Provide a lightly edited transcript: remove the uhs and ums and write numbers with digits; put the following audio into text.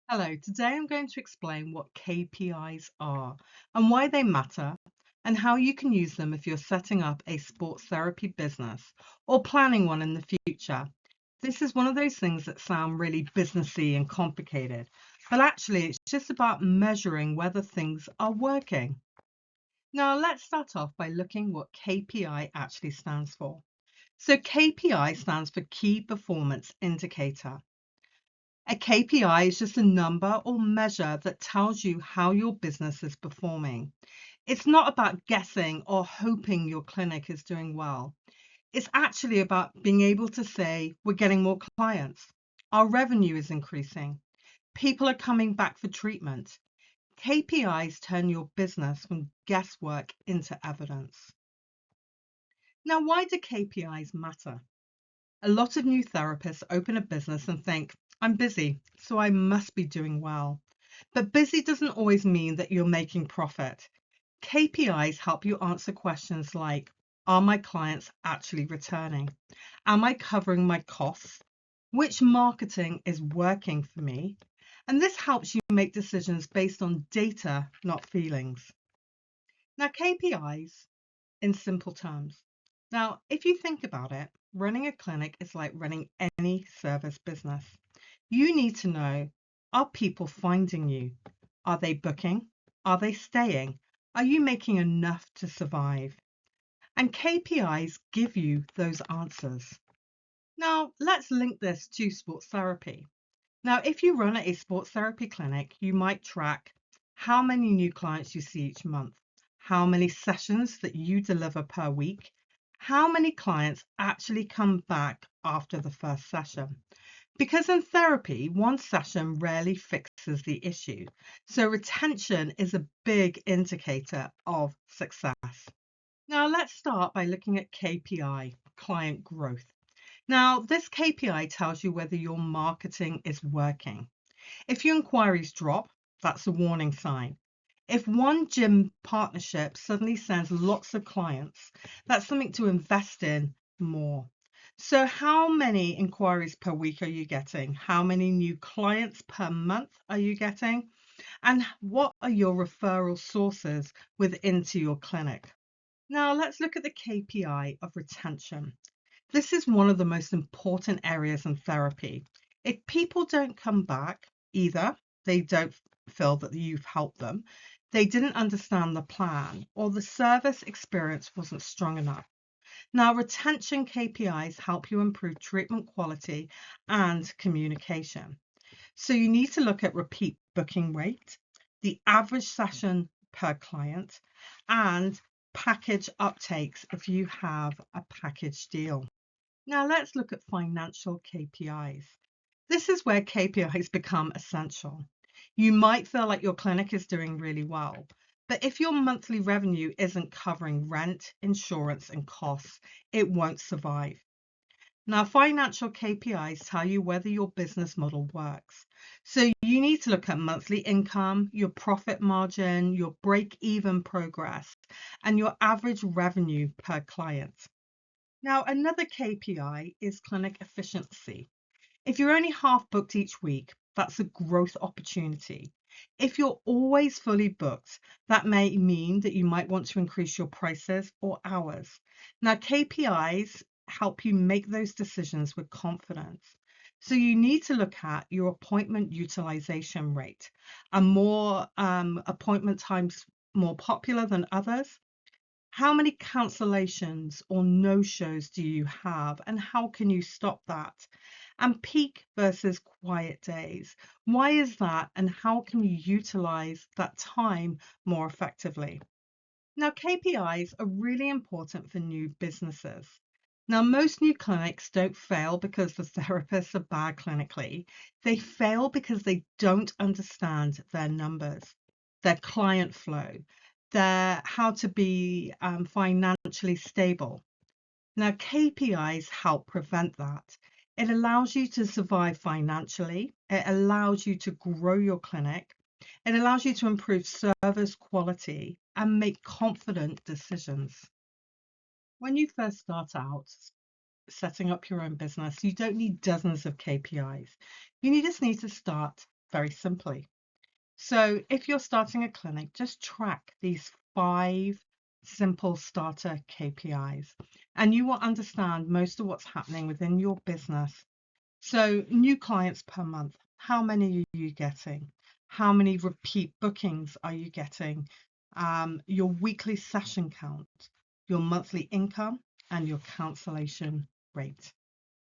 Hello, today I'm going to explain what KPIs are and why they matter and how you can use them if you're setting up a sports therapy business or planning one in the future. This is one of those things that sound really businessy and complicated, but actually it's just about measuring whether things are working. Now let's start off by looking what KPI actually stands for. So KPI stands for Key Performance Indicator. A KPI is just a number or measure that tells you how your business is performing. It's not about guessing or hoping your clinic is doing well. It's actually about being able to say, we're getting more clients, our revenue is increasing, people are coming back for treatment. KPIs turn your business from guesswork into evidence. Now, why do KPIs matter? A lot of new therapists open a business and think, I'm busy, so I must be doing well. But busy doesn't always mean that you're making profit. KPIs help you answer questions like, are my clients actually returning? Am I covering my costs? Which marketing is working for me? And this helps you make decisions based on data, not feelings. Now, KPIs in simple terms. Now, if you think about it, running a clinic is like running any service business. You need to know, are people finding you? Are they booking? Are they staying? Are you making enough to survive? And KPIs give you those answers. Now, let's link this to sports therapy. Now, if you run a sports therapy clinic, you might track how many new clients you see each month, how many sessions that you deliver per week, how many clients actually come back after the first session. Because in therapy, one session rarely fixes the issue. So retention is a big indicator of success. Now let's start by looking at KPI, client growth. Now, this KPI tells you whether your marketing is working. If your inquiries drop, that's a warning sign. If one gym partnership suddenly sends lots of clients, that's something to invest in more. So, how many inquiries per week are you getting? How many new clients per month are you getting? And what are your referral sources into your clinic? Now, let's look at the KPI of retention. This is one of the most important areas in therapy. If people don't come back, either they don't feel that you've helped them, they didn't understand the plan, or the service experience wasn't strong enough. Now, retention KPIs help you improve treatment quality and communication. So you need to look at repeat booking rate, the average session per client, and package uptakes if you have a package deal. Now let's look at financial KPIs. This is where KPIs become essential. You might feel like your clinic is doing really well, but if your monthly revenue isn't covering rent, insurance, and costs, it won't survive. Now, financial KPIs tell you whether your business model works. So you need to look at monthly income, your profit margin, your break-even progress, and your average revenue per client. Now, another KPI is clinic efficiency. If you're only half booked each week, that's a growth opportunity. If you're always fully booked, that may mean that you might want to increase your prices or hours. Now, KPIs help you make those decisions with confidence. So you need to look at your appointment utilization rate. Are more appointment times more popular than others? How many cancellations or no-shows do you have, and how can you stop that? And peak versus quiet days. Why is that, and how can you utilize that time more effectively? Now, KPIs are really important for new businesses. Now, most new clinics don't fail because the therapists are bad clinically. They fail because they don't understand their numbers, their client flow, their how to be financially stable. Now, KPIs help prevent that. It allows you to survive financially. It allows you to grow your clinic. It allows you to improve service quality and make confident decisions. When you first start out setting up your own business, you don't need dozens of KPIs. You just need to start very simply. So if you're starting a clinic, just track these 5 simple starter KPIs and you will understand most of what's happening within your business. So new clients per month, how many are you getting? How many repeat bookings are you getting? Your weekly session count, your monthly income, and your cancellation rate.